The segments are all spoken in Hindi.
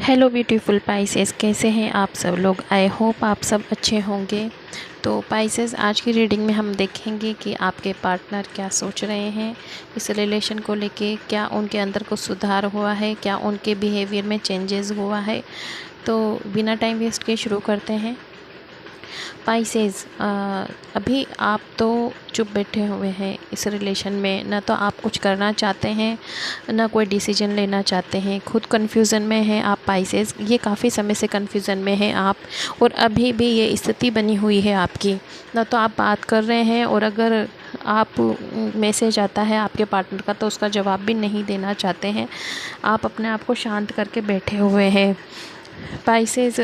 हेलो ब्यूटीफुल पाइसेस, कैसे हैं आप सब लोग। आई होप आप सब अच्छे होंगे। तो पाइसेस, आज की रीडिंग में हम देखेंगे कि आपके पार्टनर क्या सोच रहे हैं इस रिलेशन को लेके। क्या उनके अंदर कुछ सुधार हुआ है, क्या उनके बिहेवियर में चेंजेस हुआ है। तो बिना टाइम वेस्ट के शुरू करते हैं। पाइसेस, अभी आप तो चुप बैठे हुए हैं इस रिलेशन में। ना तो आप कुछ करना चाहते हैं, ना कोई डिसीजन लेना चाहते हैं। खुद कन्फ्यूज़न में हैं आप पाइसेस। ये काफ़ी समय से कन्फ्यूज़न में हैं आप, और अभी भी ये स्थिति बनी हुई है आपकी। ना तो आप बात कर रहे हैं, और अगर आप मैसेज आता है आपके पार्टनर का तो उसका जवाब भी नहीं देना चाहते हैं। आप अपने आप को शांत करके बैठे हुए हैं पाइसेस।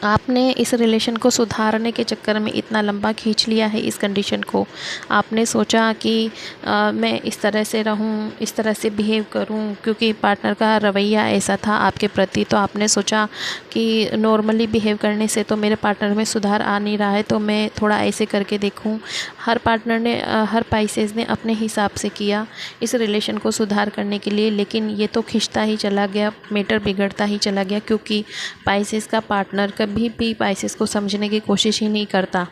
आपने इस रिलेशन को सुधारने के चक्कर में इतना लंबा खींच लिया है इस कंडीशन को। आपने सोचा कि मैं इस तरह से रहूं, इस तरह से बिहेव करूं, क्योंकि पार्टनर का रवैया ऐसा था आपके प्रति। तो आपने सोचा कि नॉर्मली बिहेव करने से तो मेरे पार्टनर में सुधार आ नहीं रहा है, तो मैं थोड़ा ऐसे करके देखूं। हर पार्टनर ने, हर पाइसेस ने अपने हिसाब से किया इस रिलेशन को सुधार करने के लिए, लेकिन ये तो खिंचता ही चला गया, मैटर बिगड़ता ही चला गया। क्योंकि पाइसेस का पार्टनर कभी भी पाइसेस को समझने की कोशिश ही नहीं करता।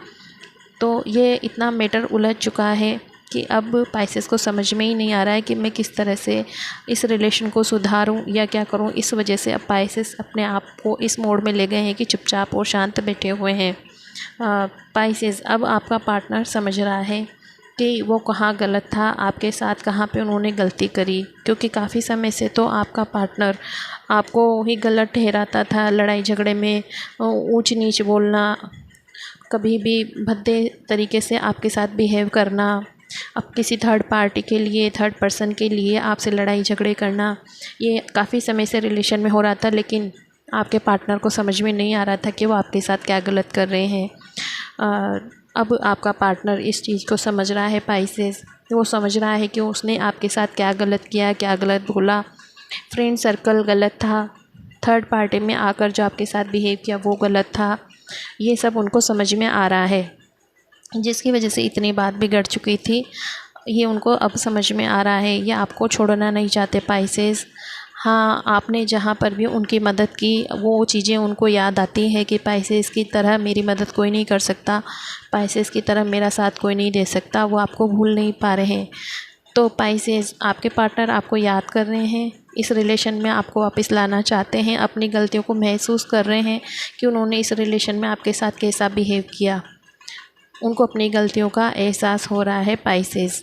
तो ये इतना मैटर उलझ चुका है कि अब पाइसेस को समझ में ही नहीं आ रहा है कि मैं किस तरह से इस रिलेशन को सुधारूं या क्या करूं। इस वजह से अब पाइसेस अपने आप को इस मोड में ले गए हैं कि चुपचाप और शांत बैठे हुए हैं। पाइसेस, अब आपका पार्टनर समझ रहा है कि वो कहाँ गलत था आपके साथ, कहाँ पे उन्होंने गलती करी। क्योंकि काफ़ी समय से तो आपका पार्टनर आपको ही गलत ठहराता था। लड़ाई झगड़े में ऊंच नीच बोलना, कभी भी भद्दे तरीके से आपके साथ बिहेव करना, अब किसी थर्ड पार्टी के लिए, थर्ड पर्सन के लिए आपसे लड़ाई झगड़े करना, ये काफ़ी समय से रिलेशन में हो रहा था। लेकिन आपके पार्टनर को समझ में नहीं आ रहा था कि वो आपके साथ क्या गलत कर रहे हैं। अब आपका पार्टनर इस चीज़ को समझ रहा है पाइसेस। वो समझ रहा है कि उसने आपके साथ क्या गलत किया, क्या गलत बोला। फ्रेंड सर्कल गलत था, थर्ड पार्टी में आकर जो आपके साथ बिहेव किया वो गलत था। ये सब उनको समझ में आ रहा है, जिसकी वजह से इतनी बात बिगड़ चुकी थी। ये उनको अब समझ में आ रहा है। ये आपको छोड़ना नहीं चाहते पाइसेस। हाँ, आपने जहाँ पर भी उनकी मदद की, वो चीज़ें उनको याद आती है कि पाइसेस की तरह मेरी मदद कोई नहीं कर सकता, पाइसेस की तरह मेरा साथ कोई नहीं दे सकता। वो आपको भूल नहीं पा रहे हैं। तो पाइसेस, आपके पार्टनर आपको याद कर रहे हैं, इस रिलेशन में आपको वापस लाना चाहते हैं। अपनी गलतियों को महसूस कर रहे हैं कि उन्होंने इस रिलेशन में आपके साथ कैसा बिहेव किया। उनको अपनी गलतियों का एहसास हो रहा है पाइसेस।